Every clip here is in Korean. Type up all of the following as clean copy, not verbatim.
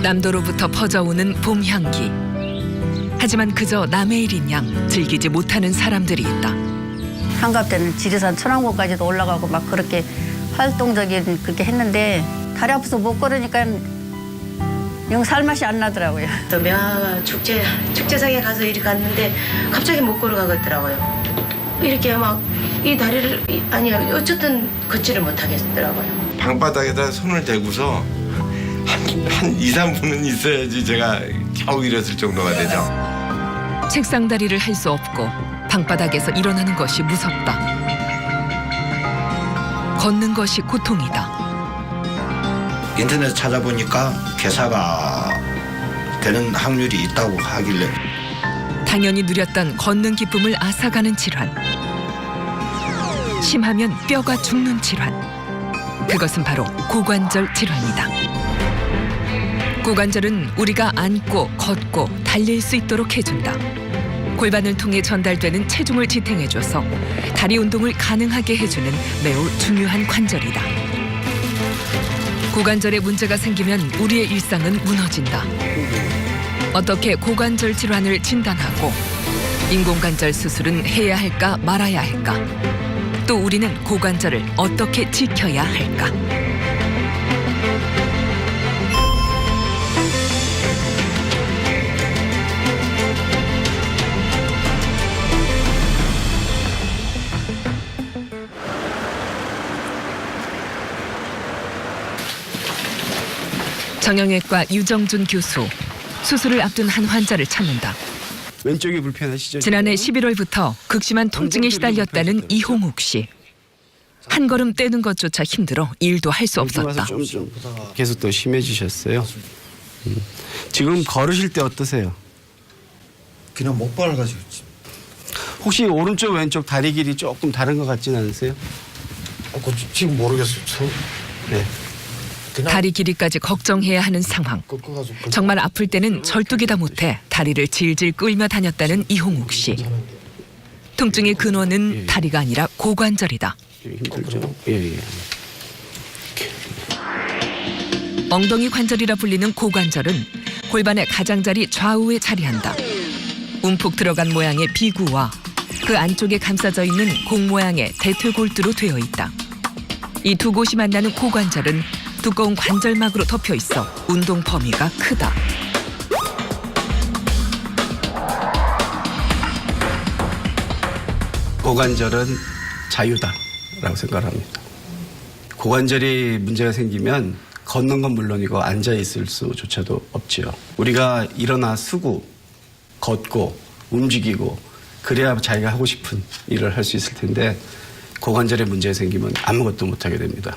남도로부터 퍼져오는 봄 향기. 하지만 그저 남의 일인 양 즐기지 못하는 사람들이 있다. 한갑 때는 지리산 천왕봉까지도 올라가고 막 그렇게 활동적인 그렇게 했는데 다리 아파서 못 걸으니까 영 살맛이 안 나더라고요. 또 명화 축제장에 가서 이렇게 갔는데 갑자기 못 걸어가겠더라고요. 이렇게 막 이 다리를 어쨌든 걷지를 못하겠더라고요. 방바닥에다 손을 대고서 한 2, 3분은 있어야지 제가 겨우 일었을 정도가 되죠. 책상 다리를 할 수 없고 방바닥에서 일어나는 것이 무섭다. 걷는 것이 고통이다. 인터넷 찾아보니까 괴사가 되는 확률이 있다고 하길래 당연히 누렸던 걷는 기쁨을 앗아가는 질환. 심하면 뼈가 죽는 질환. 그것은 바로 고관절 질환이다. 고관절은 우리가 앉고 걷고 달릴 수 있도록 해준다. 골반을 통해 전달되는 체중을 지탱해줘서 다리 운동을 가능하게 해주는 매우 중요한 관절이다. 고관절에 문제가 생기면 우리의 일상은 무너진다. 어떻게 고관절 질환을 진단하고 인공관절 수술은 해야 할까 말아야 할까? 또 우리는 고관절을 어떻게 지켜야 할까? 정형외과 유정준 교수. 수술을 앞둔 한 환자를 찾는다. 왼쪽이 불편하시죠? 지난해 11월부터 극심한 통증에 시달렸다는 이홍욱 씨. 한 걸음 떼는 것조차 힘들어 일도 할 수 없었다. 좀 계속 더 심해지셨어요. 지금 걸으실 때 어떠세요? 그냥 못 밟아가지고. 혹시 오른쪽 왼쪽 다리 길이 조금 다른 것 같진 않으세요? 지금 모르겠어요. 네. 다리 길이까지 걱정해야 하는 상황. 정말 아플 때는 절뚝이다 못해 다리를 질질 끌며 다녔다는 이홍욱 씨. 통증의 근원은 다리가 아니라 고관절이다. 힘들죠? 예. 엉덩이 관절이라 불리는 고관절은 골반의 가장자리 좌우에 자리한다. 움푹 들어간 모양의 비구와 그 안쪽에 감싸져 있는 공 모양의 대퇴골두로 되어 있다. 이 두 곳이 만나는 고관절은 두꺼운 관절막으로 덮여 있어 운동 범위가 크다. 고관절은 자유다라고 생각합니다. 고관절이 문제가 생기면 걷는 건 물론이고 앉아 있을 수조차도 없지요. 우리가 일어나 쓰고 걷고 움직이고 그래야 자기가 하고 싶은 일을 할 수 있을 텐데 고관절에 문제가 생기면 아무것도 못하게 됩니다.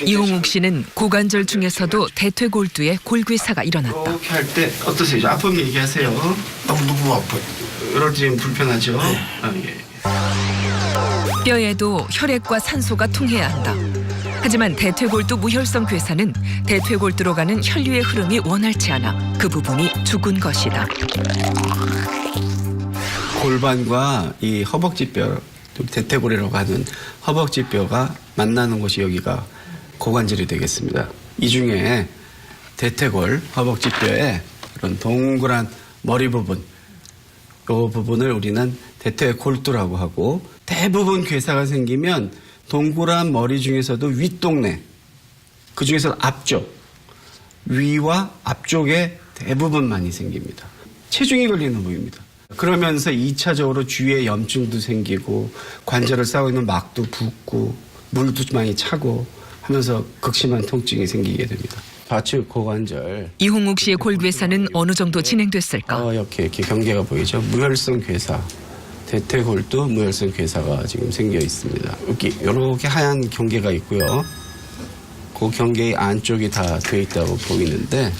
이홍욱 씨는 고관절 중에서도 대퇴골두에 골괴사가 일어났다. 이렇게 할 때 어떠세요? 아프면 얘기하세요. 너무 아파요. 이럴 때 좀 불편하죠? 네. 예. 뼈에도 혈액과 산소가 통해야 한다. 하지만 대퇴골두 무혈성 괴사는 대퇴골두로 가는 혈류의 흐름이 원활치 않아 그 부분이 죽은 것이다. 골반과 이 허벅지뼈, 대퇴골이라고 하는 허벅지뼈가 만나는 곳이 여기가 고관절이 되겠습니다. 이 중에 대퇴골, 허벅지뼈에 이런 동그란 머리 부분, 이 부분을 우리는 대퇴골두라고 하고 대부분 괴사가 생기면 동그란 머리 중에서도 윗동네, 그 중에서 앞쪽, 위와 앞쪽에 대부분 많이 생깁니다. 체중이 걸리는 부위입니다. 그러면서 2차적으로 주위에 염증도 생기고 관절을 싸고 있는 막도 붓고 물도 많이 차고 하면서 극심한 통증이 생기게 됩니다. 좌측 고관절. 이홍욱 씨의 골괴사는 어느 정도 진행됐을까? 이렇게 경계가 보이죠. 무혈성 괴사. 대퇴골두 무혈성 괴사가 지금 생겨 있습니다. 이렇게 하얀 경계가 있고요. 그 경계 안쪽이 다 되어 있다고 보이는데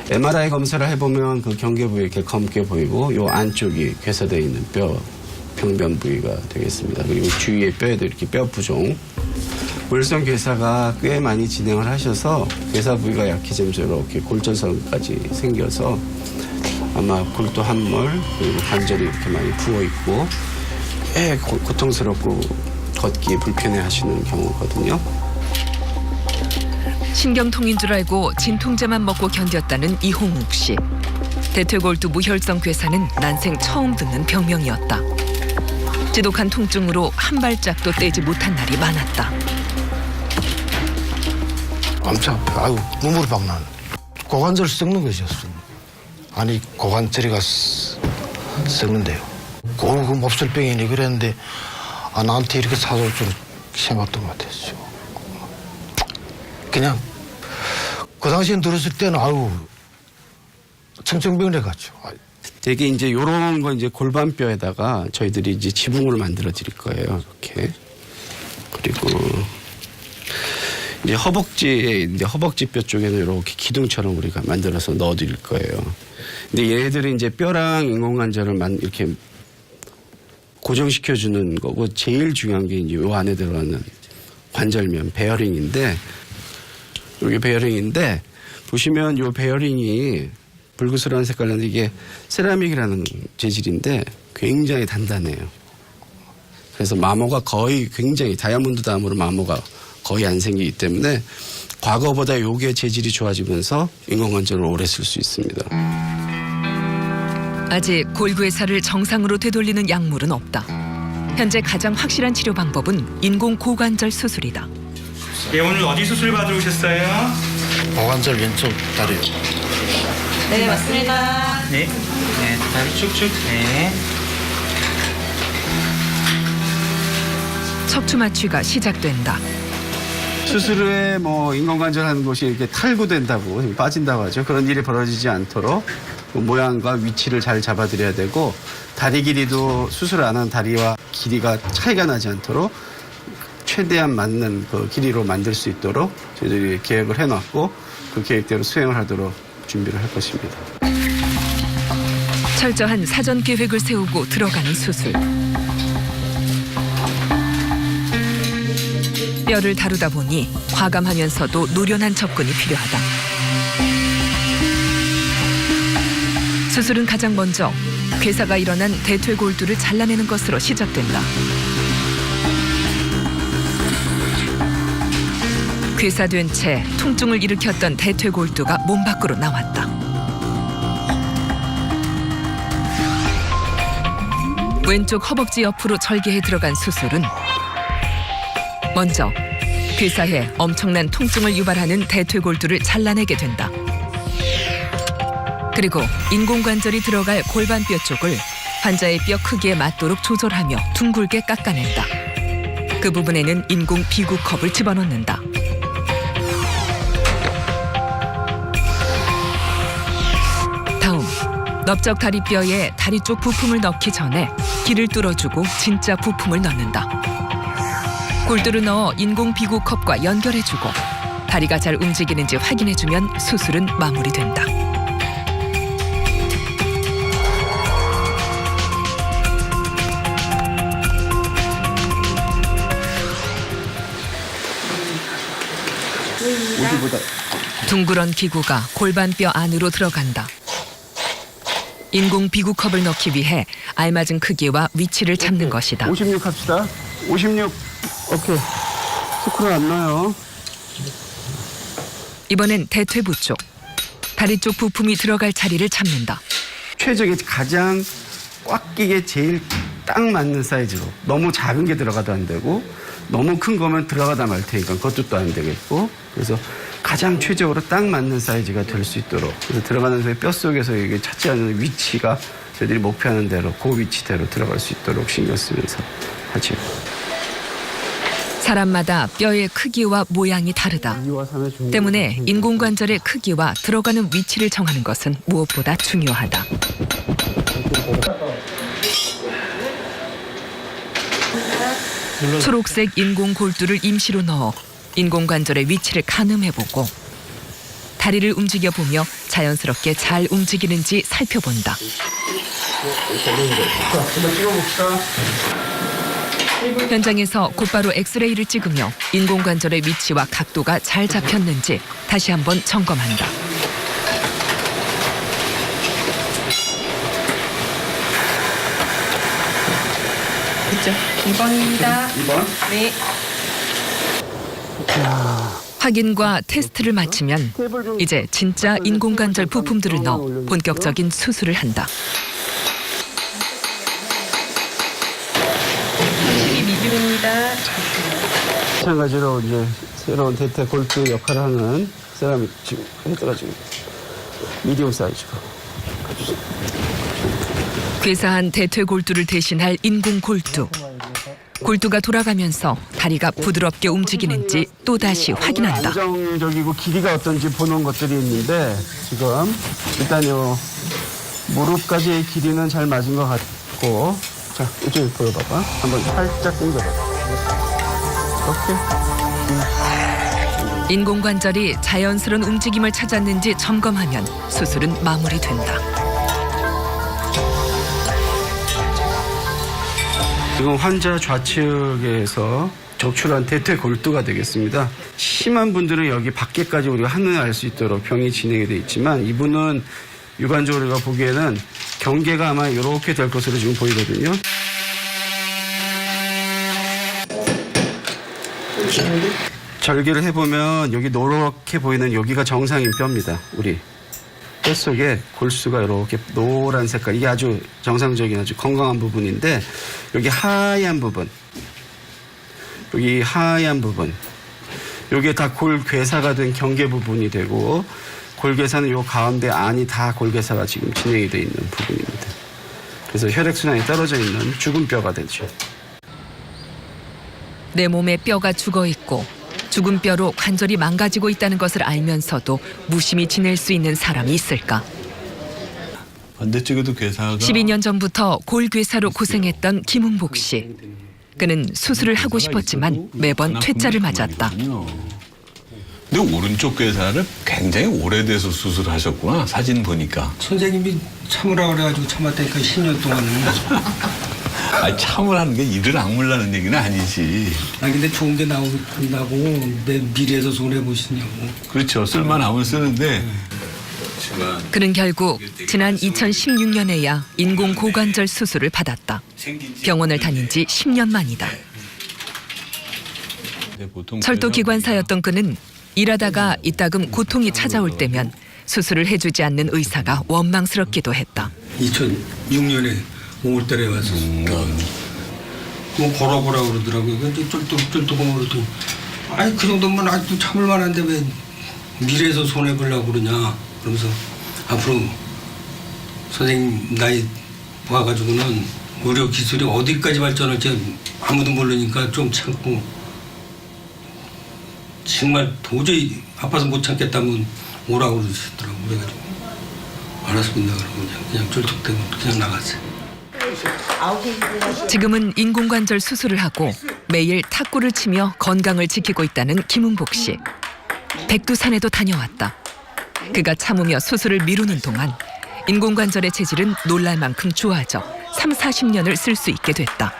MRI 검사를 해보면 그 경계 부위 이렇게 검게 보이고 이 안쪽이 괴사되어 있는 뼈 병변 부위가 되겠습니다. 그리고 주위의 뼈에도 이렇게 뼈 부종. 무혈성 괴사가 꽤 많이 진행을 하셔서 괴사 부위가 약해지면서 이렇게 골전선까지 생겨서 아마 골두 함몰 그리고 관절이 이렇게 많이 부어 있고 꽤 고통스럽고 걷기 불편해 하시는 경우거든요. 신경통인 줄 알고 진통제만 먹고 견뎠다는 이홍욱 씨. 대퇴골두 무혈성 괴사는 난생 처음 듣는 병명이었다. 지독한 통증으로 한 발짝도 떼지 못한 날이 많았다. 엄청 아파. 아유, 눈물이 막 나네. 고관절 썩는 것이었어. 아니, 고관절이가 썩는데요. 그 몹쓸 병이니 그랬는데, 아, 나한테 이렇게 사줄 줄 생각도 못했죠. 그냥, 그 당시에 들었을 때는, 아유, 청정병원에 갔죠. 되게 이제 요런 거 이제 골반뼈에다가 저희들이 이제 지붕을 만들어 드릴 거예요. 이렇게. 그리고 이제 허벅지뼈 쪽에는 이렇게 기둥처럼 우리가 만들어서 넣어 드릴 거예요. 근데 얘네들이 이제 뼈랑 인공관절을 이렇게 고정시켜 주는 거고 제일 중요한 게 이제 요 안에 들어가는 관절면 베어링인데 여기 베어링인데 보시면 요 베어링이 불그스러운 색깔 나는데 이게 세라믹이라는 재질인데 굉장히 단단해요. 그래서 마모가 거의 굉장히 다이아몬드 다음으로 마모가 거의 안 생기기 때문에 과거보다 요게 재질이 좋아지면서 인공관절을 오래 쓸 수 있습니다. 아직 골괴사를 정상으로 되돌리는 약물은 없다. 현재 가장 확실한 치료 방법은 인공 고관절 수술이다. 예, 오늘 어디 수술 받으러 오셨어요? 고관절 왼쪽 다리요. 네, 맞습니다. 네. 네, 다리 축축. 네. 척추 마취가 시작된다. 수술 후에 뭐 인공관절 하는 곳이 이렇게 탈구된다고 빠진다고 하죠. 그런 일이 벌어지지 않도록 그 모양과 위치를 잘 잡아드려야 되고 다리 길이도 수술 안 한 다리와 길이가 차이가 나지 않도록 최대한 맞는 그 길이로 만들 수 있도록 저희들이 계획을 해놨고 그 계획대로 수행을 하도록 준비를 할 것입니다. 철저한 사전 계획을 세우고 들어가는 수술. 뼈를 다루다 보니 과감하면서도 노련한 접근이 필요하다. 수술은 가장 먼저 괴사가 일어난 대퇴골두를 잘라내는 것으로 시작된다. 괴사된 채 통증을 일으켰던 대퇴골두가 몸 밖으로 나왔다. 왼쪽 허벅지 옆으로 절개해 들어간 수술은 먼저 괴사해 엄청난 통증을 유발하는 대퇴골두를 잘라내게 된다. 그리고 인공관절이 들어갈 골반뼈 쪽을 환자의 뼈 크기에 맞도록 조절하며 둥글게 깎아낸다. 그 부분에는 인공 비구컵을 집어넣는다. 다음, 넓적 다리뼈에 다리 쪽 부품을 넣기 전에 길을 뚫어주고 진짜 부품을 넣는다. 골두를 넣어 인공 비구컵과 연결해주고 다리가 잘 움직이는지 확인해주면 수술은 마무리된다. 둥그런 기구가 골반뼈 안으로 들어간다. 인공 비구컵을 넣기 위해 알맞은 크기와 위치를 잡는 것이다. 56 합시다. 56. 오케이. 스크롤 안 넣어요. 이번엔 대퇴부 쪽. 다리 쪽 부품이 들어갈 자리를 잡는다. 최적의 가장 꽉 끼게 제일 딱 맞는 사이즈로. 너무 작은 게 들어가도 안 되고 너무 큰 거면 들어가다 말 테니까 그것도 또 안 되겠고. 그래서 가장 최적으로 딱 맞는 사이즈가 될 수 있도록. 그래서 들어가는 사이 뼛속에서 이게 찾지 않는 위치가 저희들이 목표하는 대로 그 위치대로 들어갈 수 있도록 신경 쓰면서 하죠. 사람마다 뼈의 크기와 모양이 다르다. 때문에 인공관절의 크기와 들어가는 위치를 정하는 것은 무엇보다 중요하다. 초록색 인공골두를 임시로 넣어 인공관절의 위치를 가늠해보고 다리를 움직여보며 자연스럽게 잘 움직이는지 살펴본다. 현장에서 곧바로 엑스레이를 찍으며 인공관절의 위치와 각도가 잘 잡혔는지 다시 한번 점검한다. 그렇죠. 2번입니다. 2번? 네. 확인과 테스트를 마치면 이제 진짜 인공관절 부품들을 넣어 본격적인 수술을 한다. 마찬가지로 이제 새로운 대퇴 골프 역할을 하는 세라믹 지금 해가지고 미디움 사이즈로. 괴사한 대퇴 골두를 대신할 인공 골두. 골두가 돌아가면서 다리가 부드럽게 움직이는지 또다시 확인한다. 안정적이고 길이가 어떤지 보는 것들이 있는데 지금 일단 요 무릎까지의 길이는 잘 맞은 것 같고, 자 이쪽에 보여봐봐. 한번 살짝 당겨봐. 오케이. 인공관절이 자연스러운 움직임을 찾았는지 점검하면 수술은 마무리된다. 지금 환자 좌측에서 적출한 대퇴 골두가 되겠습니다. 심한 분들은 여기 밖에까지 우리가 한눈에 알 수 있도록 병이 진행이 돼 있지만 이분은 육안적으로 우리가 보기에는 경계가 아마 이렇게 될 것으로 지금 보이거든요. 절개를 해보면 여기 노랗게 보이는 여기가 정상인 뼈입니다. 우리 뼈 속에 골수가 이렇게 노란 색깔, 이게 아주 정상적인 아주 건강한 부분인데 여기 하얀 부분, 여기 하얀 부분, 여기에 다 골괴사가 된 경계 부분이 되고 골괴사는 요 가운데 안이 다 골괴사가 지금 진행이 되어 있는 부분입니다. 그래서 혈액순환이 떨어져 있는 죽은 뼈가 되죠. 내 몸에 뼈가 죽어 있고 죽은 뼈로 관절이 망가지고 있다는 것을 알면서도 무심히 지낼 수 있는 사람이 있을까? 반대쪽에도 괴사가 12년 전부터 골괴사로 고생했던 김웅복 씨. 그는 수술을 하고 싶었지만 매번 퇴짜를 맞았다. 근데 오른쪽 괴사를 굉장히 오래돼서 수술하셨구나. 사진 보니까. 선생님이 참으라 그래가지고 참았다니까 10년 동안은. 아니 참으라는 게 이를 악물라는 얘기는 아니지. 아 근데 좋은 게 나온다고 내 미래에서 손해 보시냐고. 그렇죠. 쓸만하면 쓰는데. 그는 결국 지난 2016년에야 인공 고관절 수술을 받았다. 병원을 다닌 지 10년 만이다. 철도 기관사였던 그는 일하다가 이따금 고통이 찾아올 때면 수술을 해주지 않는 의사가 원망스럽기도 했다. 2006년에 5월달에 와서 뭐 걸어보라 그러더라고요. 근데 쫄뚝쫄뚝 그러더니 아니 그 정도면 아직도 참을 만한데 왜 미래에서 손해 보려고 그러냐. 그러면서 앞으로 선생님 나이 봐가지고는 의료 기술이 어디까지 발전할지 아무도 모르니까 좀 참고 정말 도저히 아파서 못 참겠다면 오라고 그러시더라고. 그래가지고 알았습니다. 그러고 그냥 쫄뚝대고 그냥 나갔어요. 지금은 인공관절 수술을 하고 매일 탁구를 치며 건강을 지키고 있다는 김웅복 씨. 백두산에도 다녀왔다. 그가 참으며 수술을 미루는 동안 인공관절의 체질은 놀랄 만큼 좋아져 30-40년을 쓸 수 있게 됐다.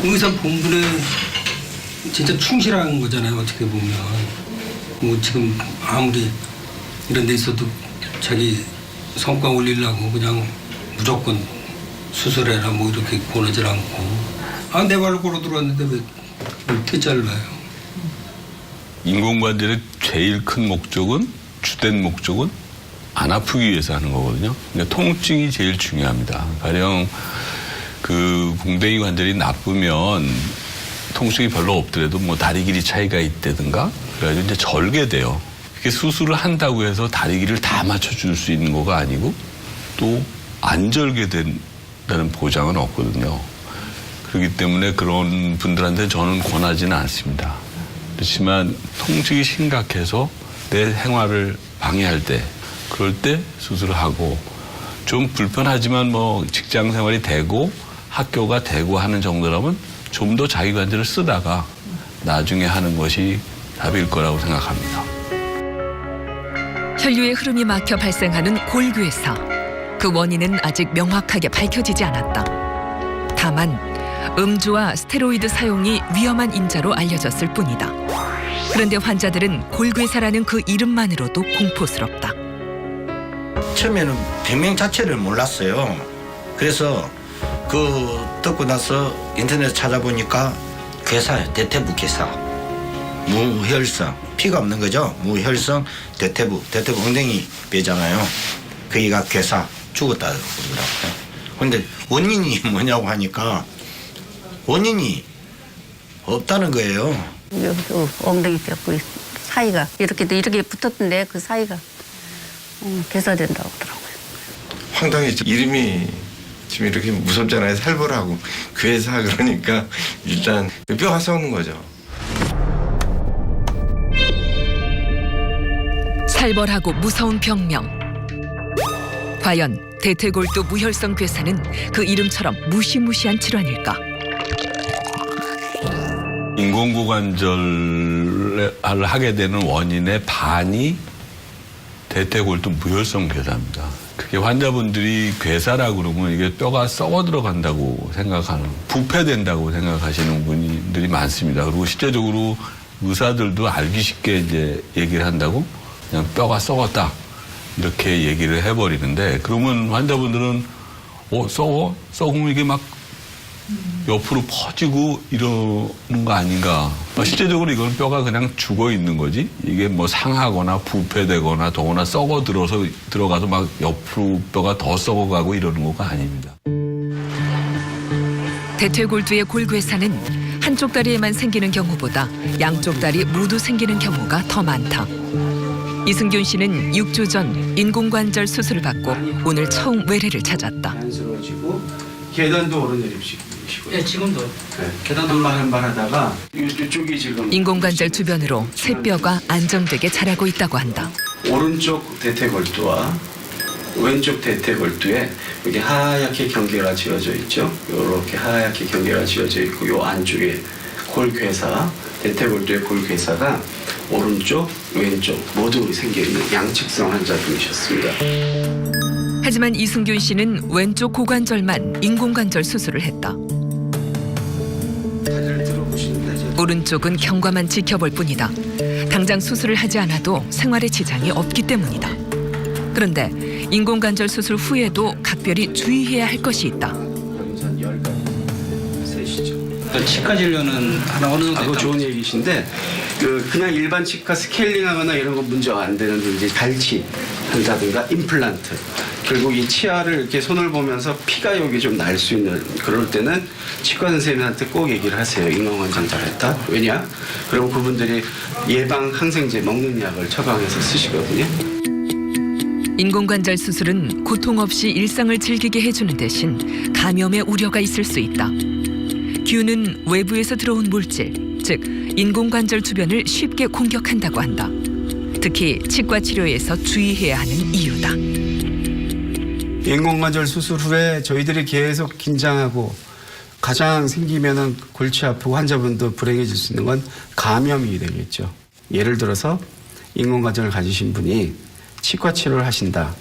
의사 본분에 진짜 충실한 거잖아요. 어떻게 보면 뭐 지금 아무리 이런 데 있어도 자기 성과 올리려고 그냥 무조건 수술해라 뭐 이렇게 보내질 않고 아 내 발로 걸어 들어왔는데 왜 퇴짜를 봐요. 인공관절의 제일 큰 목적은 주된 목적은 안 아프기 위해서 하는 거거든요. 그러니까 통증이 제일 중요합니다. 가령 그 궁뎅이 관절이 나쁘면 통증이 별로 없더라도 뭐 다리 길이 차이가 있다든가 그래가지고 이제 절개돼요. 그게 수술을 한다고 해서 다리 길이를 다 맞춰줄 수 있는 거가 아니고 또 안 절개된다는 보장은 없거든요. 그렇기 때문에 그런 분들한테 저는 권하지는 않습니다. 그렇지만 통증이 심각해서 내 생활을 방해할 때 그럴 때 수술을 하고 좀 불편하지만 뭐 직장 생활이 되고 학교가 되고 하는 정도라면 좀 더 자기 관절을 쓰다가 나중에 하는 것이 답일 거라고 생각합니다. 혈류의 흐름이 막혀 발생하는 골괴사. 그 원인은 아직 명확하게 밝혀지지 않았다. 다만 음주와 스테로이드 사용이 위험한 인자로 알려졌을 뿐이다. 그런데 환자들은 골괴사라는 그 이름만으로도 공포스럽다. 처음에는 병명 자체를 몰랐어요. 그래서 그 듣고 나서 인터넷 찾아보니까 괴사예요. 대퇴부 괴사. 무혈성. 피가 없는 거죠. 무혈성 대퇴부. 대퇴부 엉덩이 빼잖아요. 거기가 괴사. 죽었다 그러더라고요. 근데 원인이 뭐냐고 하니까 원인이 없다는 거예요. 여기 엉덩이 뼈 사이가 이렇게 붙었던데 그 사이가 개사된다고 하더라고요. 황당히 이름이 지금 이렇게 무섭잖아요. 살벌하고 괴사 그러니까 일단 뼈가 썩는 거죠. 살벌하고 무서운 병명. 과연 대퇴골두 무혈성 괴사는 그 이름처럼 무시무시한 질환일까? 인공고관절을 하게 되는 원인의 반이 대퇴골두 무혈성 괴사입니다. 그게 환자분들이 괴사라고 그러면 이게 뼈가 썩어 들어간다고 생각하는, 부패된다고 생각하시는 분들이 많습니다. 그리고 실제적으로 의사들도 알기 쉽게 이제 얘기를 한다고 그냥 뼈가 썩었다 이렇게 얘기를 해버리는데, 그러면 환자분들은 썩으면 이게 막 옆으로 퍼지고 이러는 거 아닌가. 실제적으로 이건 뼈가 그냥 죽어 있는 거지, 이게 뭐 상하거나 부패되거나 더구나 썩어 들어가서 막 옆으로 뼈가 더 썩어가고 이러는 거가 아닙니다. 대퇴골두의 골괴사는 한쪽 다리에만 생기는 경우보다 양쪽 다리 모두 생기는 경우가 더 많다. 이승균 씨는 6주 전 인공관절 수술을 받고 오늘 처음 외래를 찾았다. 자연스러워지고 계단도 오르내리시고요. 예, 지금도. 네, 계단 한 발 하다가 이쪽이 지금 인공관절 주변으로 새 뼈가 안정되게 자라고 있다고 한다. 오른쪽 대퇴골두와 왼쪽 대퇴골두에 여기 하얗게 경계가 지어져 있죠. 이렇게 하얗게 경계가 지어져 있고 요 안쪽에 골괴사, 대퇴골두의 골괴사가 오른쪽, 왼쪽 모두 생겨있는 양측성 환자분이셨습니다. 하지만 이승균 씨는 왼쪽 고관절만 인공관절 수술을 했다. 다리를 들어보시는데 오른쪽은 경과만 지켜볼 뿐이다. 당장 수술을 하지 않아도 생활에 지장이 없기 때문이다. 그런데 인공관절 수술 후에도 각별히 주의해야 할 것이 있다. 여기선 10가지 세시죠. 치과 진료는 하나 어느 정도 그거 좋은 얘기신데 그냥 일반 치과 스케일링하거나 이런 거 문제가 안 되는데 이제 발치 한다든가 임플란트, 결국 이 치아를 이렇게 손을 보면서 피가 여기 좀 날 수 있는 그럴 때는 치과 선생님한테 꼭 얘기를 하세요. 인공관절 잘했다. 왜냐? 그럼 그분들이 예방 항생제 먹는 약을 처방해서 쓰시거든요. 인공관절 수술은 고통 없이 일상을 즐기게 해주는 대신 감염의 우려가 있을 수 있다. 균은 외부에서 들어온 물질, 즉 인공관절 주변을 쉽게 공격한다고 한다. 특히 치과 치료에서 주의해야 하는 이유다. 인공관절 수술 후에 저희들이 계속 긴장하고 가장 생기면은 골치 아프고 환자분도 불행해질 수 있는 건 감염이 되겠죠. 예를 들어서 인공관절을 가지신 분이 치과 치료를 하신다.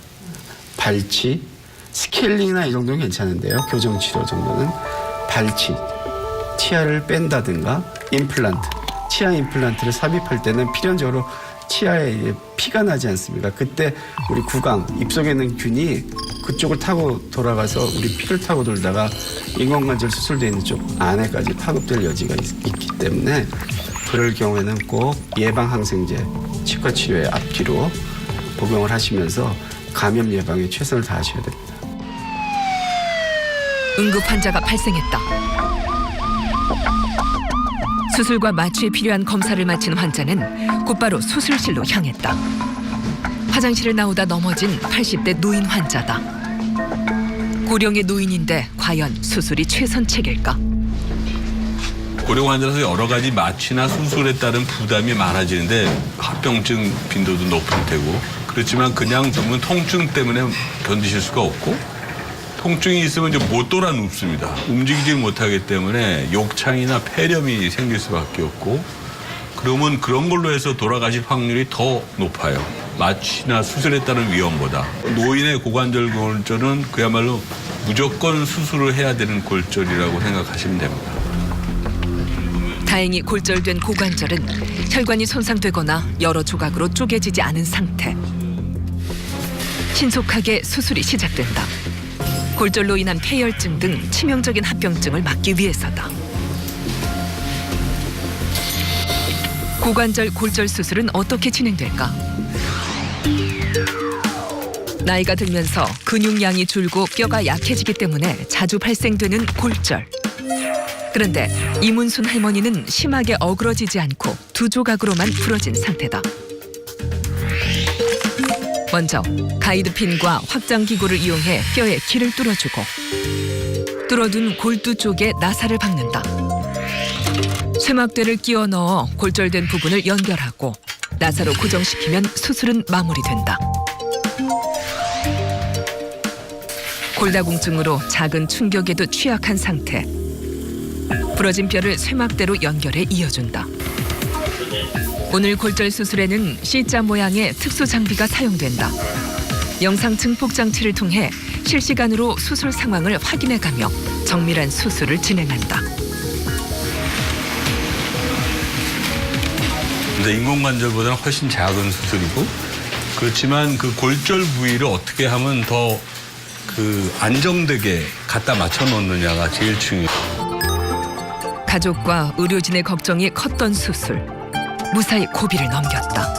발치, 스케일링이나 이 정도는 괜찮은데요. 교정 치료 정도는 발치, 치아를 뺀다든가 임플란트, 치아 임플란트를 삽입할 때는 필연적으로 치아에 피가 나지 않습니까? 그때 우리 구강, 입속에 있는 균이 그쪽을 타고 돌아가서 우리 피를 타고 돌다가 인공관절 수술되어 있는 쪽 안에까지 파급될 여지가 있기 때문에 그럴 경우에는 꼭 예방 항생제, 치과 치료의 앞뒤로 복용을 하시면서 감염 예방에 최선을 다하셔야 됩니다. 응급 환자가 발생했다. 수술과 마취에 필요한 검사를 마친 환자는 곧바로 수술실로 향했다. 화장실을 나오다 넘어진 80대 노인 환자다. 고령의 노인인데 과연 수술이 최선책일까? 고령 환자라서 여러 가지 마취나 수술에 따른 부담이 많아지는데 합병증 빈도도 높을 테고, 그렇지만 그냥 두면 통증 때문에 견디실 수가 없고, 통증이 있으면 이제 못 돌아 눕습니다. 움직이지 못하기 때문에 욕창이나 폐렴이 생길 수밖에 없고, 그러면 그런 걸로 해서 돌아가실 확률이 더 높아요. 마취나 수술에 따른 위험보다. 노인의 고관절 골절은 그야말로 무조건 수술을 해야 되는 골절이라고 생각하시면 됩니다. 다행히 골절된 고관절은 혈관이 손상되거나 여러 조각으로 쪼개지지 않은 상태. 신속하게 수술이 시작된다. 골절로 인한 폐혈증 등 치명적인 합병증을 막기 위해서다. 고관절 골절 수술은 어떻게 진행될까? 나이가 들면서 근육량이 줄고 뼈가 약해지기 때문에 자주 발생되는 골절. 그런데 이문순 할머니는 심하게 어그러지지 않고 두 조각으로만 부러진 상태다. 먼저 가이드핀과 확장기구를 이용해 뼈에 길을 뚫어주고 뚫어둔 골두 쪽에 나사를 박는다. 쇠막대를 끼워 넣어 골절된 부분을 연결하고 나사로 고정시키면 수술은 마무리된다. 골다공증으로 작은 충격에도 취약한 상태. 부러진 뼈를 쇠막대로 연결해 이어준다. 오늘 골절 수술에는 C자 모양의 특수 장비가 사용된다. 영상 증폭 장치를 통해 실시간으로 수술 상황을 확인해가며 정밀한 수술을 진행한다. 근데 인공관절보다는 훨씬 작은 수술이고 그렇지만 그 골절 부위를 어떻게 하면 더 안정되게 갖다 맞춰 놓느냐가 제일 중요해요. 가족과 의료진의 걱정이 컸던 수술. 무사히 고비를 넘겼다.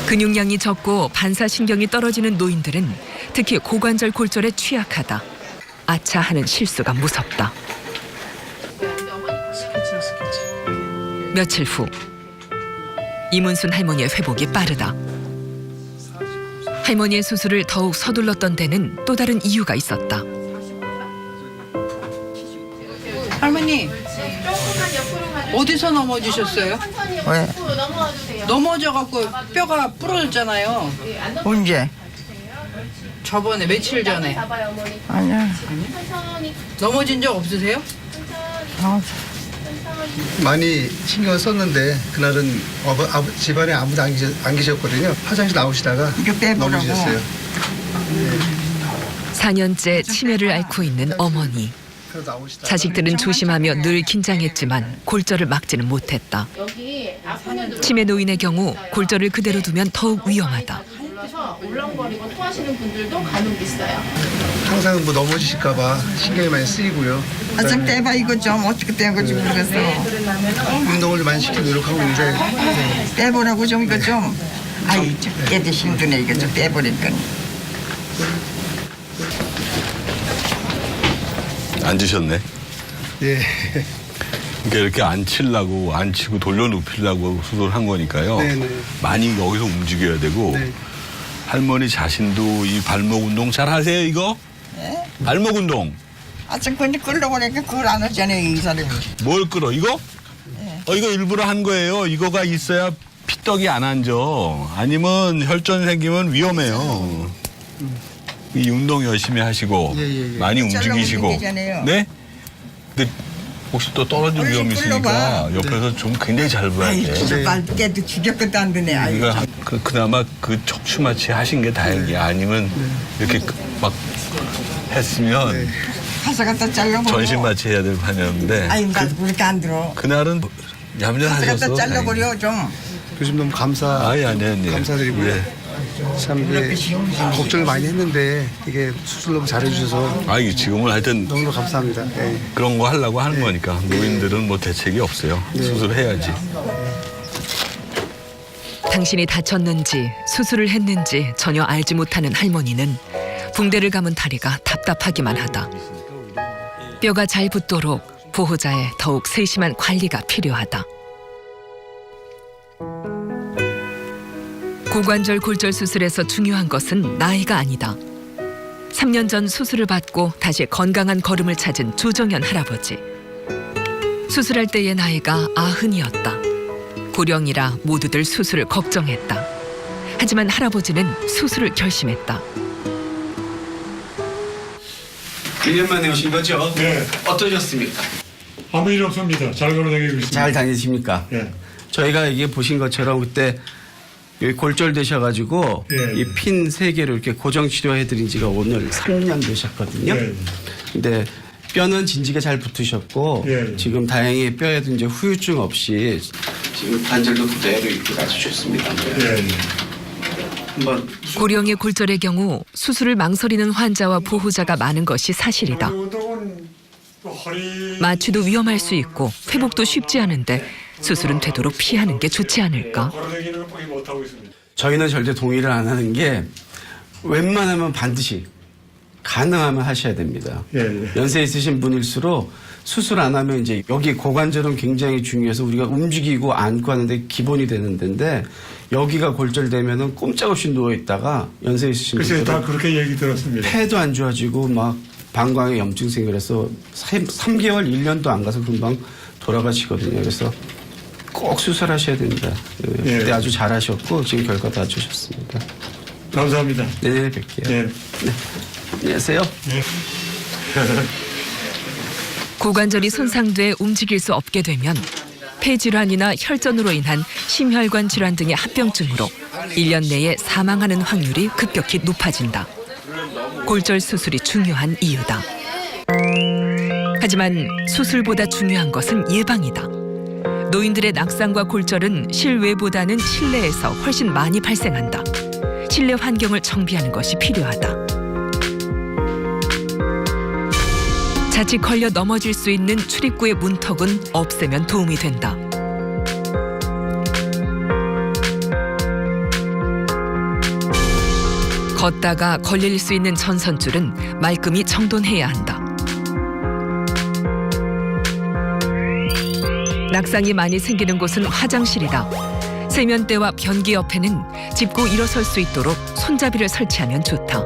근육량이 적고 반사신경이 떨어지는 노인들은 특히 고관절 골절에 취약하다. 아차 하는 실수가 무섭다. 며칠 후 이문순 할머니의 회복이 빠르다. 할머니의 수술을 더욱 서둘렀던 데는 또 다른 이유가 있었다. 할머니 어디서 넘어지셨어요? 왜? 넘어져갖고 뼈가 부러졌잖아요. 언제? 저번에 며칠 전에. 아니야. 넘어진 적 없으세요? 많이 신경을 썼는데 그날은 집안에 아무도 안 계셨거든요. 화장실 나오시다가 넘어지셨어요. 4년째 치매를 앓고 있는 어머니. 자식들은 조심하며 늘 긴장했지만 골절을 막지는 못했다. 치매 노인의 경우 골절을 그대로 두면 더욱 위험하다. 울렁거리고 토하시는 분들도 간혹 있어요. 항상 뭐 넘어지실까봐 신경이 많이 쓰이고요. 좀 떼봐 이거 좀 어떻게 떼는 건지 모르겠어. 운동을 좀 많이 시키려 노력하고 있는데 떼보라고 좀 이거 좀. 아이 애도 힘드네 이거 좀 떼보니까. 앉으셨네. 예. 그러니까 이렇게 안 치고 돌려눕히려고 수술한 거니까요. 네네. 많이 여기서 움직여야 되고 네. 할머니 자신도 이 발목 운동 잘 하세요 이거? 네? 발목 운동. 아참 근데 끌려보니까 그걸 안 하잖아요 이 사람이. 뭘 끌어 이거? 네. 이거 일부러 한 거예요. 이거가 있어야 피떡이 안 앉아. 아니면 혈전 생기면 위험해요. 이 운동 열심히 하시고 예. 많이 움직이시고. 되잖아요. 네? 근데 혹시 또 떨어질 얼른 위험이 있으니까 끌러봐. 옆에서 좀 굉장히 잘 봐야 아이 돼. 진짜 말 깨도 죽였것도 안 되네. 아이. 이거 그나마 그 척추마취 하신 게 다행이야. 아니면 이렇게 막 했으면 가서 갖다 잘라버려. 전신마취 해야 될 판이었는데 아이 나 그렇게 안 들어. 그날은 가서 얌전하셨어. 갖다 잘라버려 다행히. 좀. 요즘 너무 아니. 감사드리고요. 예. 참 걱정을 많이 했는데 이게 수술 너무 잘해주셔서 이게 지금은 하여튼 너무 감사합니다. 예. 그런 거 하려고 하는 거니까 노인들은 뭐 대책이 없어요. 수술해야지. 당신이 다쳤는지 수술을 했는지 전혀 알지 못하는 할머니는 붕대를 감은 다리가 답답하기만 하다. 뼈가 잘 붙도록 보호자의 더욱 세심한 관리가 필요하다. 고관절 골절 수술에서 중요한 것은 나이가 아니다. 3년 전 수술을 받고 다시 건강한 걸음을 찾은 조정현 할아버지. 수술할 때의 나이가 90이었다. 고령이라 모두들 수술을 걱정했다. 하지만 할아버지는 수술을 결심했다. 1년 만에 오신 거죠? 네. 어떠셨습니까? 아무 일 없습니다. 잘 걸어다니고 있습니다. 잘 다니십니까? 예. 저희가 이게 보신 것처럼 그때 여기 골절 되셔가지고 예. 이 핀 3개를 이렇게 고정 치료해드린 지가 오늘 3년 되셨거든요. 예. 근데 뼈는 진지게 잘 붙으셨고 예. 지금 다행히 뼈에도 이제 후유증 없이 지금 관절도 그대로 이렇게 맞추셨습니다. 예. 한번 고령의 골절의 경우 수술을 망설이는 환자와 보호자가 많은 것이 사실이다. 운동은 마취도 위험할 수 있고 회복도 쉽지 않은데 수술은 되도록 피하는 게 좋지 않을까? 저희는 절대 동의를 안 하는 게 웬만하면 반드시 가능하면 하셔야 됩니다. 연세 있으신 분일수록 수술 안 하면 이제 여기 고관절은 굉장히 중요해서 우리가 움직이고 앉고 하는데 기본이 되는 데인데 여기가 골절되면은 꼼짝없이 누워 있다가 연세 있으신 글쎄요, 분들은 다 그렇게 얘기 들었습니다. 폐도 안 좋아지고 막 방광에 염증 생겨서 3개월, 1년도 안 가서 금방 돌아가시거든요. 그래서 꼭 수술하셔야 됩니다. 그때 아주 잘하셨고 지금 결과 다 주셨습니다. 감사합니다. 내년에 뵐게요. 네. 안녕하세요. 고관절이 손상돼 움직일 수 없게 되면 폐질환이나 혈전으로 인한 심혈관 질환 등의 합병증으로 1년 내에 사망하는 확률이 급격히 높아진다. 골절 수술이 중요한 이유다. 하지만 수술보다 중요한 것은 예방이다. 노인들의 낙상과 골절은 실외보다는 실내에서 훨씬 많이 발생한다. 실내 환경을 정비하는 것이 필요하다. 자칫 걸려 넘어질 수 있는 출입구의 문턱은 없애면 도움이 된다. 걷다가 걸릴 수 있는 전선줄은 말끔히 정돈해야 한다. 낙상이 많이 생기는 곳은 화장실이다. 세면대와 변기 옆에는 짚고 일어설 수 있도록 손잡이를 설치하면 좋다.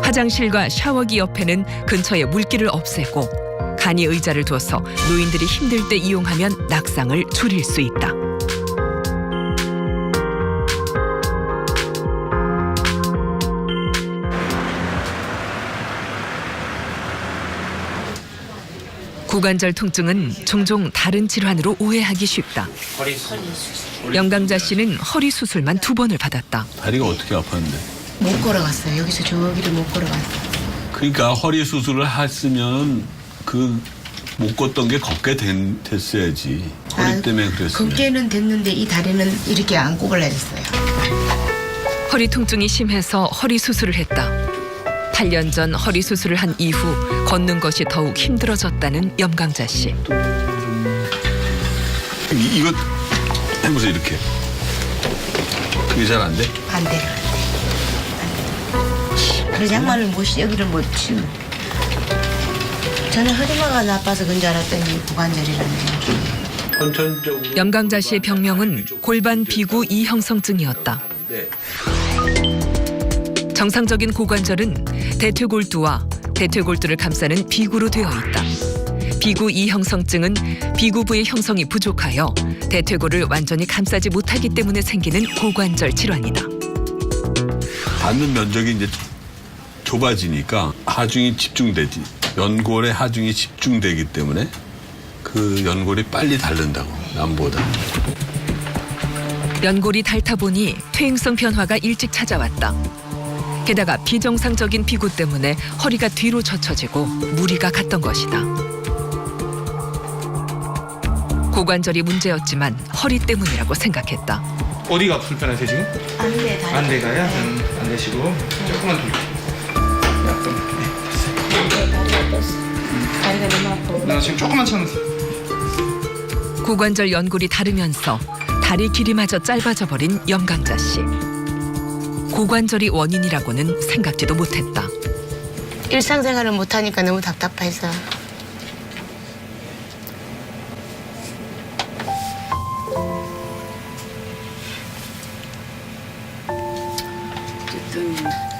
화장실과 샤워기 옆에는 근처에 물기를 없애고 간이 의자를 둬서 노인들이 힘들 때 이용하면 낙상을 줄일 수 있다. 고관절 통증은 종종 다른 질환으로 오해하기 쉽다. 영강자 씨는 허리 수술만 2번을 받았다. 다리가 어떻게 아팠는데? 못 걸어갔어요. 여기서 저기를 못 걸어갔어요. 그러니까 허리 수술을 했으면 그 못 걷던 게 걷게 됐어야지. 허리 때문에 그랬으면. 걷게는 됐는데 이 다리는 이렇게 안 구부러졌어요. 허리 통증이 심해서 허리 수술을 했다. 8년 전 허리 수술을 한 이후 걷는 것이 더욱 힘들어졌다는 염강자 씨. 이거 해보세요, 이렇게. 그게 잘 안 돼? 안 돼. 그래서 양말을 여기를 못 치면. 저는 허리마가 나빠서 그런 줄 알았더니 고관절이라는 게. 염강자 씨의 병명은 골반 비구 이형성증이었다. 정상적인 고관절은 대퇴골두와 대퇴골두를 감싸는 비구로 되어 있다. 비구 이형성증은 비구부의 형성이 부족하여 대퇴골을 완전히 감싸지 못하기 때문에 생기는 고관절 질환이다. 닿는 면적이 이제 좁아지니까 하중이 집중되지. 연골에 하중이 집중되기 때문에 그 연골이 빨리 닳는다고, 남보다. 연골이 닳다 보니 퇴행성 변화가 일찍 찾아왔다. 게다가 비정상적인 비구 때문에 허리가 뒤로 젖혀지고 무리가 갔던 것이다. 고관절이 문제였지만 허리 때문이라고 생각했다. 어디가 불편하세요 지금? 안돼 다리. 안 돼가요? 안 되시고 조금만 더. 다리가 너무 아파. 나 지금 조금만 참으세요. 고관절 연골이 닳으면서 다리 길이마저 짧아져 버린 염강자 씨. 고관절이 원인이라고는 생각지도 못했다. 일상생활을 못하니까 너무 답답해서.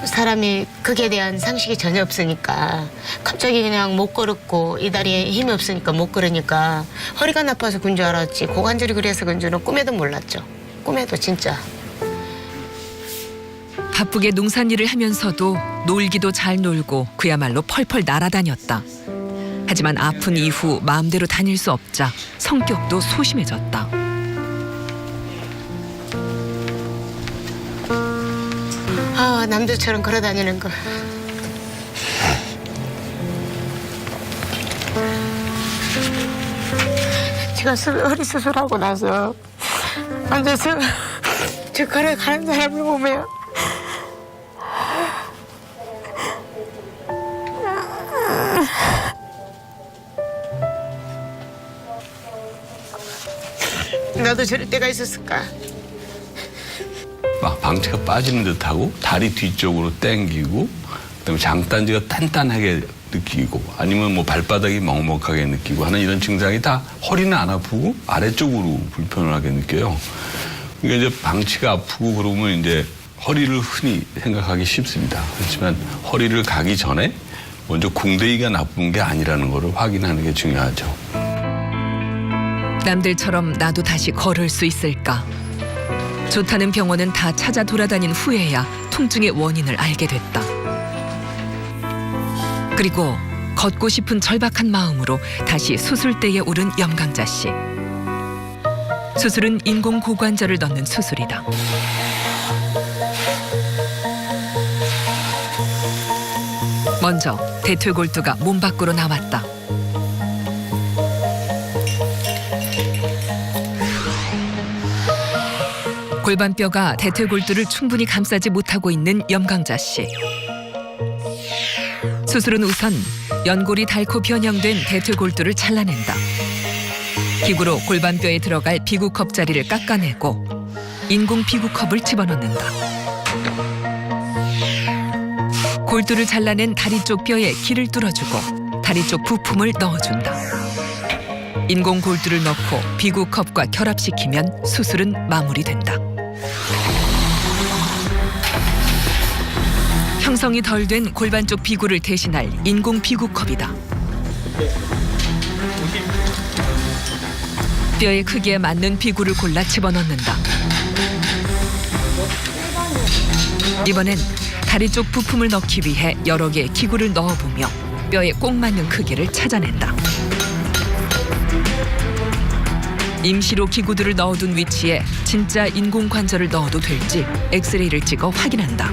사람이 극에 대한 상식이 전혀 없으니까 갑자기 그냥 못 걸었고 이 다리에 힘이 없으니까 못 걸으니까 허리가 나빠서 그런 줄 알았지 고관절이 그래서 그런 줄은 꿈에도 몰랐죠. 꿈에도 진짜. 바쁘게 농산일을 하면서도 놀기도 잘 놀고 그야말로 펄펄 날아다녔다. 하지만 아픈 이후 마음대로 다닐 수 없자 성격도 소심해졌다. 아, 남들처럼 걸어다니는 거. 제가 허리 수술하고 나서 앉아서 저 걸어가는 사람을 보면 나도 저럴 때가 있었을까? 막 방치가 빠지는 듯하고 다리 뒤쪽으로 당기고 그다음에 장단지가 단단하게 느끼고 아니면 뭐 발바닥이 먹먹하게 느끼고 하는 이런 증상이 다 허리는 안 아프고 아래쪽으로 불편하게 느껴요. 그러니까 이제 방치가 아프고 그러면 이제 허리를 흔히 생각하기 쉽습니다. 그렇지만 허리를 가기 전에 먼저 궁뎅이가 나쁜 게 아니라는 것을 확인하는 게 중요하죠. 남들처럼 나도 다시 걸을 수 있을까? 좋다는 병원은 다 찾아 돌아다닌 후에야 통증의 원인을 알게 됐다. 그리고 걷고 싶은 절박한 마음으로 다시 수술대에 오른 염강자 씨. 수술은 인공 고관절을 넣는 수술이다. 먼저 대퇴골두가 몸 밖으로 나왔다. 골반뼈가 대퇴골두를 충분히 감싸지 못하고 있는 염강자 씨. 수술은 우선 연골이 닳고 변형된 대퇴골두를 잘라낸다. 기구로 골반뼈에 들어갈 비구컵 자리를 깎아내고 인공 비구컵을 집어넣는다. 골두를 잘라낸 다리 쪽 뼈에 길을 뚫어주고 다리 쪽 부품을 넣어준다. 인공 골두를 넣고 비구컵과 결합시키면 수술은 마무리된다. 형성이 덜 된 골반 쪽 비구를 대신할 인공 비구컵이다. 뼈의 크기에 맞는 비구를 골라 집어넣는다. 이번엔 다리 쪽 부품을 넣기 위해 여러 개의 기구를 넣어보며 뼈에 꼭 맞는 크기를 찾아낸다. 임시로 기구들을 넣어둔 위치에 진짜 인공 관절을 넣어도 될지 엑스레이를 찍어 확인한다.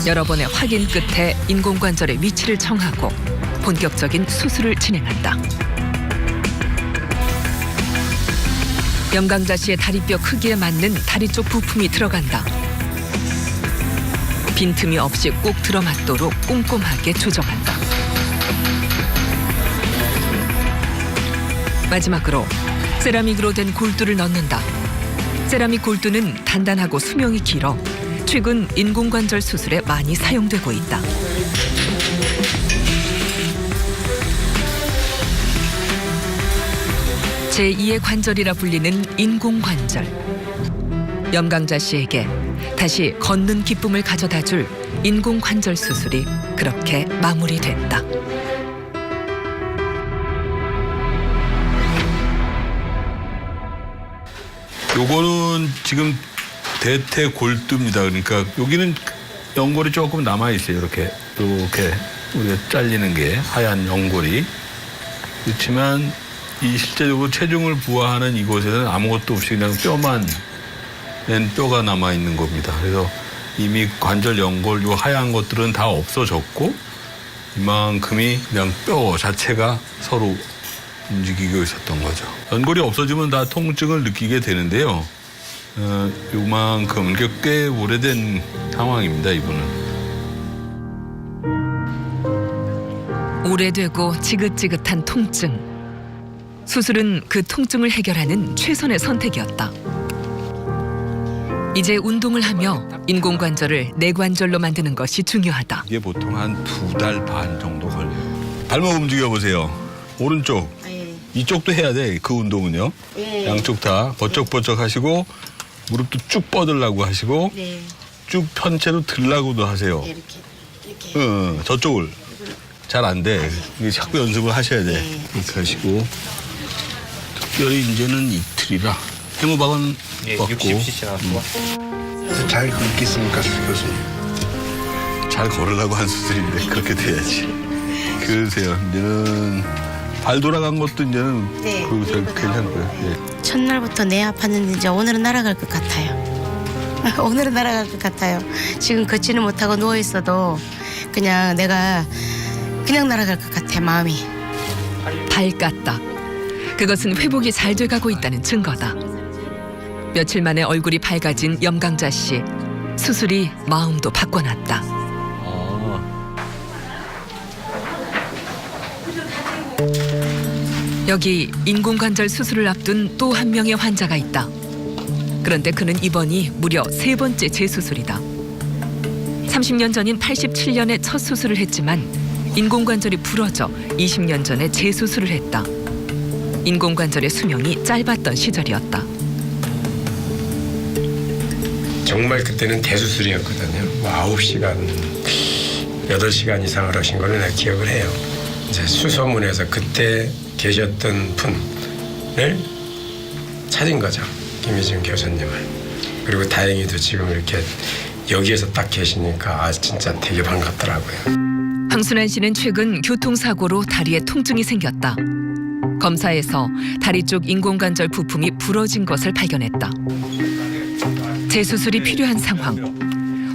여러 번의 확인 끝에 인공 관절의 위치를 정하고 본격적인 수술을 진행한다. 염강자 씨의 다리뼈 크기에 맞는 다리 쪽 부품이 들어간다. 빈틈이 없이 꼭 들어맞도록 꼼꼼하게 조정한다. 마지막으로 세라믹으로 된 골두를 넣는다. 세라믹 골두는 단단하고 수명이 길어 최근 인공관절 수술에 많이 사용되고 있다. 제2의 관절이라 불리는 인공관절. 염강자 씨에게 다시 걷는 기쁨을 가져다줄 인공관절 수술이 그렇게 마무리됐다. 요거는 지금 대퇴골두입니다. 그러니까 여기는 연골이 조금 남아 있어요. 이렇게 우리가 잘리는 게 하얀 연골이. 그렇지만 이 실제적으로 체중을 부하하는 이곳에는 아무것도 없이 그냥 뼈만 낸 뼈가 남아 있는 겁니다. 그래서 이미 관절 연골 요 하얀 것들은 다 없어졌고 이만큼이 그냥 뼈 자체가 서로 움직이고 있었던 거죠. 연골이 없어지면 다 통증을 느끼게 되는데요. 요만큼 꽤 오래된 상황입니다. 이분은. 오래되고 지긋지긋한 통증. 수술은 그 통증을 해결하는 최선의 선택이었다. 이제 운동을 하며 인공관절을 내관절로 만드는 것이 중요하다. 이게 보통 한 2달 반 정도 걸려요. 발목 움직여 보세요. 오른쪽. 이쪽도 해야 돼. 그 운동은요. 양쪽 다 버쩍버쩍 하시고 무릎도 쭉 뻗으려고 하시고 쭉 편 채로 들라고도 하세요. 이렇게. 저쪽을. 잘 안 돼. 이게 자꾸 연습을 하셔야 돼. 이렇게 하시고. 특별히 이제는 이틀이라 해무박은 뻗고. 60cc 나왔고. 잘 긁겠습니까, 교수님? 잘 걸으려고 한 수술인데 그렇게 돼야지. 그러세요. 이제는 발 돌아간 것도 이제는 괜찮고요. 첫날부터 내 아팠는데 이제 오늘은 날아갈 것 같아요. 오늘은 날아갈 것 같아요. 지금 걷지는 못하고 누워 있어도 그냥 내가 그냥 날아갈 것 같아 마음이. 밝았다. 그것은 회복이 잘 돼가고 있다는 증거다. 며칠 만에 얼굴이 밝아진 염강자 씨. 수술이 마음도 바꿔놨다. 여기 인공관절 수술을 앞둔 또 한 명의 환자가 있다. 그런데 그는 이번이 무려 3번째 재수술이다. 30년 전인 87년에 첫 수술을 했지만 인공관절이 부러져 20년 전에 재수술을 했다. 인공관절의 수명이 짧았던 시절이었다. 정말 그때는 대수술이었거든요. 뭐 9시간, 8시간 이상을 하신 걸로 내가 기억을 해요. 이제 수소문에서 그때 계셨던 분을 찾은 거죠. 김희진 교수님을. 그리고 다행히도 지금 이렇게 여기에서 딱 계시니까 아 진짜 되게 반갑더라고요. 황순환 씨는 최근 교통사고로 다리에 통증이 생겼다. 검사에서 다리 쪽 인공관절 부품이 부러진 것을 발견했다. 재수술이 필요한 상황.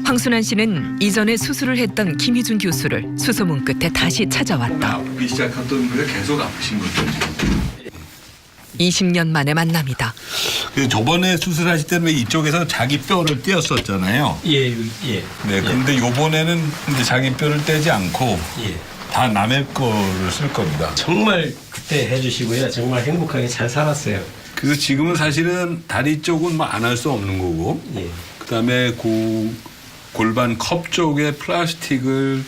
황순환 씨는 이전에 수술을 했던 김희준 교수를 수소문 끝에 다시 찾아왔다. 아프기 시작했던 게 계속 아프신 거죠. 20년 만의 만남이다. 저번에 수술하실 때는 이쪽에서 자기 뼈를 떼었었잖아요. 예. 네, 근데 요번에는 이제 자기 뼈를 떼지 않고 예. 다 남의 거를 쓸 겁니다. 정말 그때 해주시고요. 정말 행복하게 잘 살았어요. 그래서 지금은 사실은 다리 쪽은 뭐 안 할 수 없는 거고, 예. 그다음에 골반 컵 쪽에 플라스틱을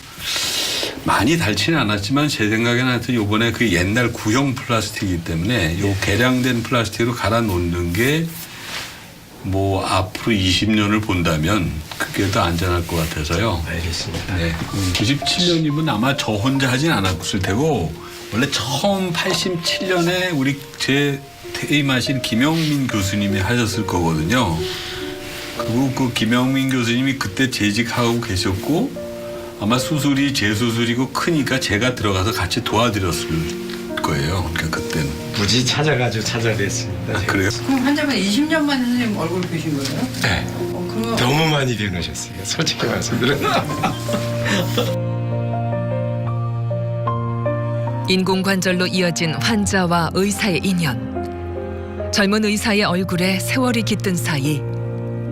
많이 닳지는 않았지만 제 생각에는 하여튼 요번에 그 옛날 구형 플라스틱이기 때문에 요 개량된 플라스틱으로 갈아 놓는 게 뭐 앞으로 20년을 본다면 그게 더 안전할 것 같아서요. 알겠습니다. 네. 97년이면 아마 저 혼자 하진 않았을 테고 원래 처음 87년에 우리 제 퇴임하신 김영민 교수님이 하셨을 거거든요. 그리고 그 김영민 교수님이 그때 재직하고 계셨고 아마 수술이 재수술이고 크니까 제가 들어가서 같이 도와드렸을 거예요. 그러니까 그때는. 무지 찾아가지고 찾아냈습니다. 아, 그래요? 그럼 환자분 20년 만에 선생님 얼굴 보신 거예요? 네. 그럼 너무 많이 변하셨어요. 솔직히 말씀드리면. 인공관절로 이어진 환자와 의사의 인연. 젊은 의사의 얼굴에 세월이 깃든 사이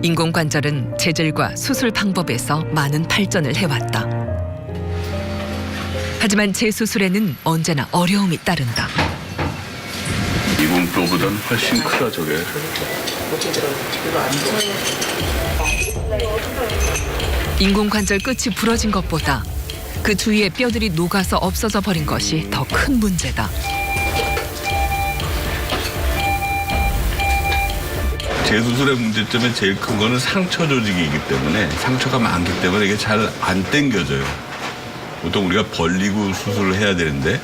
인공관절은 재질과 수술 방법에서 많은 발전을 해왔다. 하지만 재수술에는 언제나 어려움이 따른다. 이번 뼈보다는 훨씬 크다 저게. 인공관절 끝이 부러진 것보다 그 주위의 뼈들이 녹아서 없어져 버린 것이 더 큰 문제다. 재수술의 문제점의 제일 큰 거는 상처 조직이기 때문에 상처가 많기 때문에 이게 잘 안 당겨져요. 보통 우리가 벌리고 수술을 해야 되는데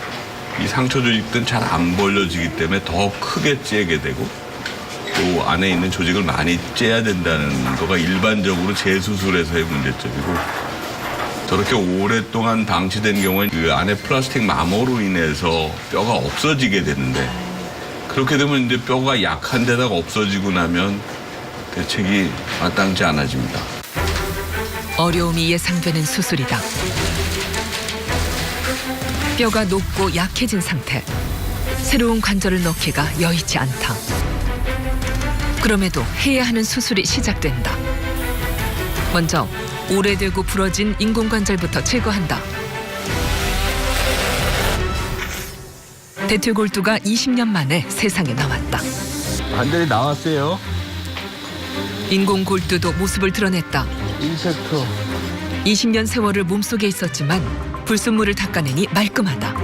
이 상처 조직들은 잘 안 벌려지기 때문에 더 크게 째게 되고 또 안에 있는 조직을 많이 째야 된다는 거가 일반적으로 재수술에서의 문제점이고 저렇게 오랫동안 방치된 경우에 그 안에 플라스틱 마모로 인해서 뼈가 없어지게 되는데 그렇게 되면 이제 뼈가 약한 데다가 없어지고 나면 대책이 마땅치 않아집니다. 어려움이 예상되는 수술이다. 뼈가 녹고 약해진 상태. 새로운 관절을 넣기가 여의치 않다. 그럼에도 해야 하는 수술이 시작된다. 먼저 오래되고 부러진 인공관절부터 제거한다. 대퇴골두가 20년 만에 세상에 나왔다. 관절이 나왔어요. 인공골두도 모습을 드러냈다. 인젝터. 20년 세월을 몸속에 있었지만 불순물을 닦아내니 말끔하다.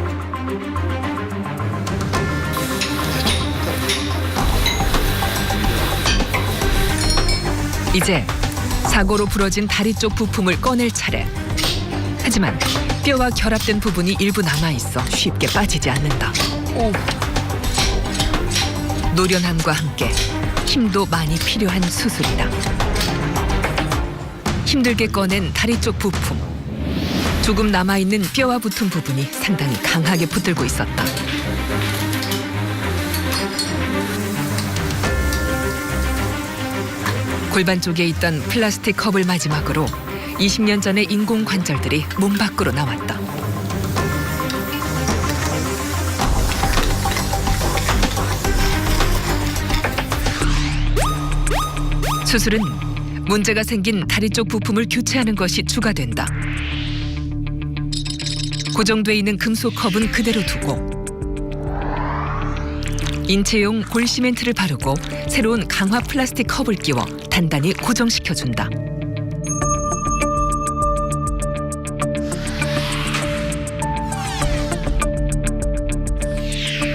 이제 사고로 부러진 다리 쪽 부품을 꺼낼 차례. 하지만 뼈와 결합된 부분이 일부 남아있어 쉽게 빠지지 않는다. 노련함과 함께 힘도 많이 필요한 수술이다. 힘들게 꺼낸 다리 쪽 부품. 조금 남아있는 뼈와 붙은 부분이 상당히 강하게 붙들고 있었다. 골반 쪽에 있던 플라스틱 컵을 마지막으로 20년 전의 인공관절들이 몸 밖으로 나왔다. 수술은 문제가 생긴 다리 쪽 부품을 교체하는 것이 주가 된다. 고정돼 있는 금속 컵은 그대로 두고 인체용 골시멘트를 바르고 새로운 강화 플라스틱 컵을 끼워 단단히 고정시켜준다.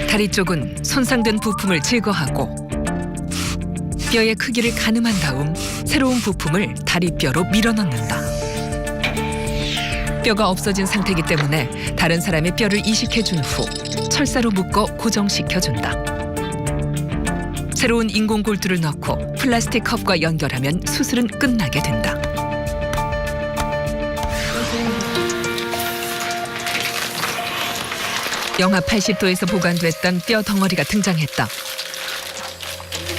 다리 쪽은 손상된 부품을 제거하고 뼈의 크기를 가늠한 다음 새로운 부품을 다리뼈로 밀어넣는다. 뼈가 없어진 상태이기 때문에 다른 사람의 뼈를 이식해준 후 철사로 묶어 고정시켜준다. 새로운 인공골두를 넣고 플라스틱 컵과 연결하면 수술은 끝나게 된다. 영하 80도에서 보관됐던 뼈 덩어리가 등장했다.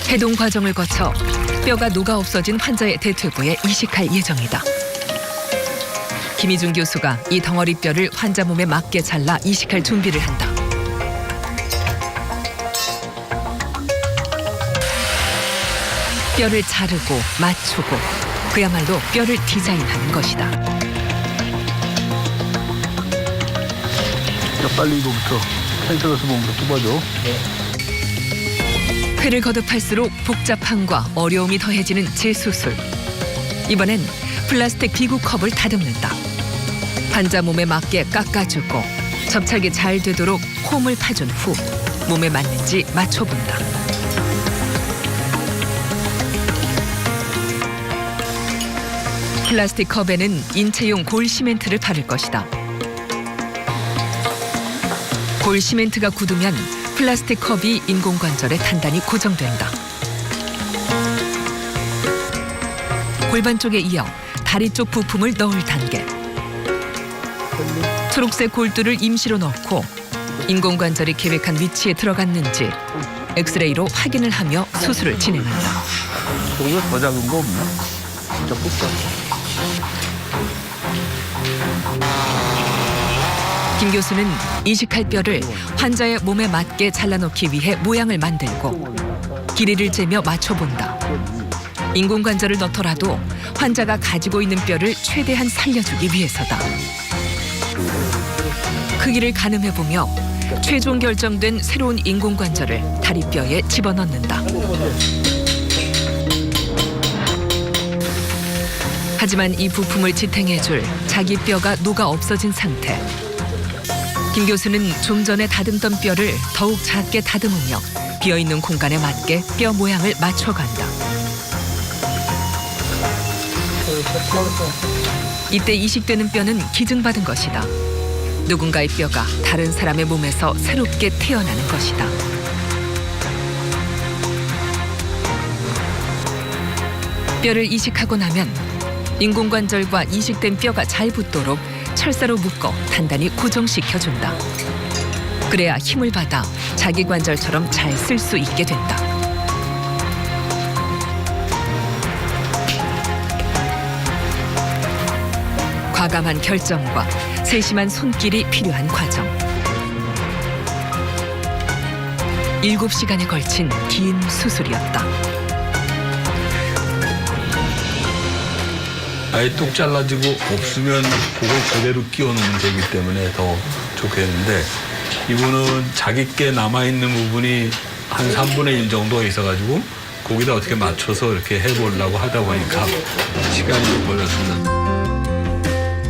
해동 과정을 거쳐 뼈가 녹아 없어진 환자의 대퇴부에 이식할 예정이다. 김희중 교수가 이 덩어리 뼈를 환자 몸에 맞게 잘라 이식할 준비를 한다. 뼈를 자르고 맞추고 그야말로 뼈를 디자인하는 것이다. 빨리 이거부터 펜슬러스 몸으로 뚫어줘. 회를 거듭할수록 복잡함과 어려움이 더해지는 재수술. 이번엔 플라스틱 비구컵을 다듬는다. 환자 몸에 맞게 깎아주고 접착이 잘 되도록 홈을 파준 후 몸에 맞는지 맞춰본다. 플라스틱 컵에는 인체용 골시멘트를 바를 것이다. 골시멘트가 굳으면 플라스틱 컵이 인공관절에 단단히 고정된다. 골반 쪽에 이어 다리 쪽 부품을 넣을 단계. 초록색 골두를 임시로 넣고 인공관절이 계획한 위치에 들어갔는지 엑스레이로 확인을 하며 수술을 진행한다. 저거 더 작은 거 없나? 진짜 뽑자. 김 교수는 이식할 뼈를 환자의 몸에 맞게 잘라놓기 위해 모양을 만들고 길이를 재며 맞춰본다. 인공관절을 넣더라도 환자가 가지고 있는 뼈를 최대한 살려주기 위해서다. 크기를 가늠해보며 최종 결정된 새로운 인공관절을 다리뼈에 집어넣는다. 하지만 이 부품을 지탱해줄 자기 뼈가 녹아 없어진 상태. 김 교수는 좀 전에 다듬던 뼈를 더욱 작게 다듬으며 비어있는 공간에 맞게 뼈 모양을 맞춰간다. 이때 이식되는 뼈는 기증받은 것이다. 누군가의 뼈가 다른 사람의 몸에서 새롭게 태어나는 것이다. 뼈를 이식하고 나면 인공관절과 이식된 뼈가 잘 붙도록 철사로 묶어 단단히 고정시켜준다. 그래야 힘을 받아 자기 관절처럼 잘 쓸 수 있게 된다. 과감한 결정과 세심한 손길이 필요한 과정. 7시간에 걸친 긴 수술이었다. 아예 뚝 잘라지고 없으면 그걸 그대로 끼워 놓으면 되기 때문에 더 좋겠는데 이분은 자기께 남아있는 부분이 한 3분의 1 정도 있어가지고 거기다 어떻게 맞춰서 이렇게 해보려고 하다 보니까 시간이 좀 걸렸습니다.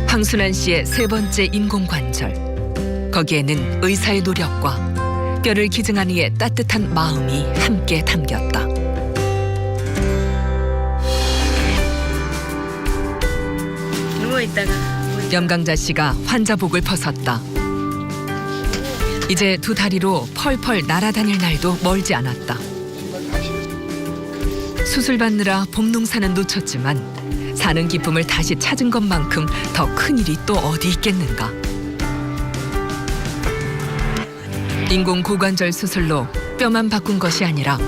황순환 씨의 세 번째 인공관절. 거기에는 의사의 노력과 뼈를 기증한 이의 따뜻한 마음이 함께 담겼다. 염강자 씨가 환자복을 벗었다. 이제 두 다리로 펄펄 날아다닐 날도 멀지 않았다. 수술 받느라 봄농사는 놓쳤지만 사는 기쁨을 다시 찾은 것만큼 더 큰일이 또 어디 있겠는가. 인공 고관절 수술로 뼈만 바꾼 것이 아니라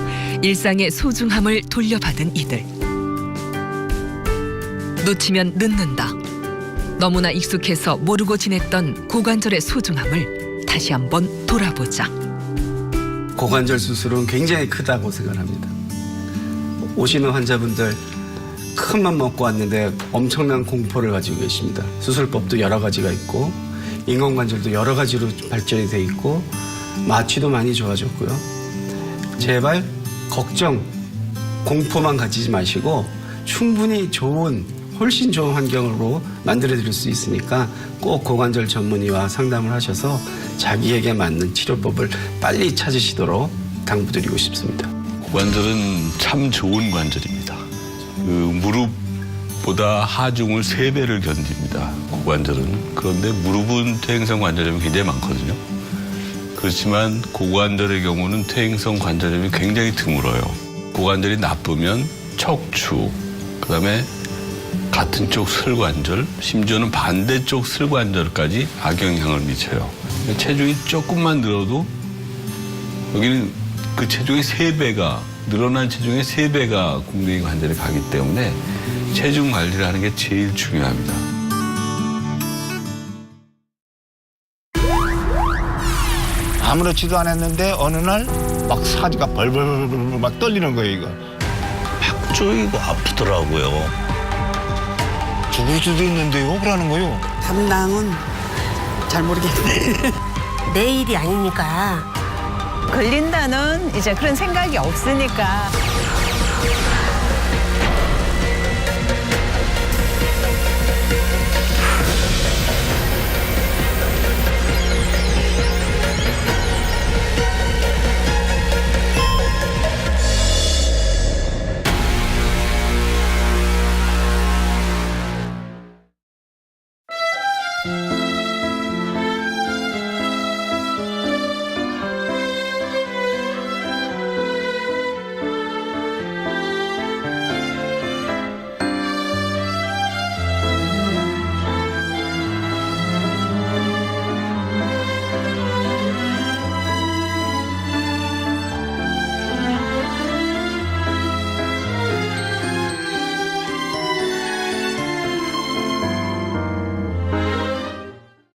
일상의 소중함을 돌려받은 이들. 놓치면 늦는다. 너무나 익숙해서 모르고 지냈던 고관절의 소중함을 다시 한번 돌아보자. 고관절 수술은 굉장히 크다고 생각합니다. 오시는 환자분들 큰 맘 먹고 왔는데 엄청난 공포를 가지고 계십니다. 수술법도 여러 가지가 있고 인공관절도 여러 가지로 발전이 돼 있고 마취도 많이 좋아졌고요. 제발 걱정, 공포만 가지지 마시고 충분히 훨씬 좋은 환경으로 만들어드릴 수 있으니까 꼭 고관절 전문의와 상담을 하셔서 자기에게 맞는 치료법을 빨리 찾으시도록 당부드리고 싶습니다. 고관절은 참 좋은 관절입니다. 무릎보다 하중을 3배를 견딥니다. 고관절은. 그런데 무릎은 퇴행성 관절염이 굉장히 많거든요. 그렇지만 고관절의 경우는 퇴행성 관절염이 굉장히 드물어요. 고관절이 나쁘면 척추, 그다음에 같은 쪽 슬관절, 심지어는 반대쪽 슬관절까지 악영향을 미쳐요. 체중이 조금만 늘어도 여기는 그 체중의 3배가, 늘어난 체중의 3배가 공동이 관절에 가기 때문에 체중 관리를 하는 게 제일 중요합니다. 아무렇지도 않았는데 어느 날 막 사지가 벌벌벌 막 떨리는 거예요, 이거. 막 쪼이고 아프더라고요. 죽을 수도 있는데요, 그러는 거요. 담당은 잘 모르겠네. 내일이 아니니까. 걸린다는 이제 그런 생각이 없으니까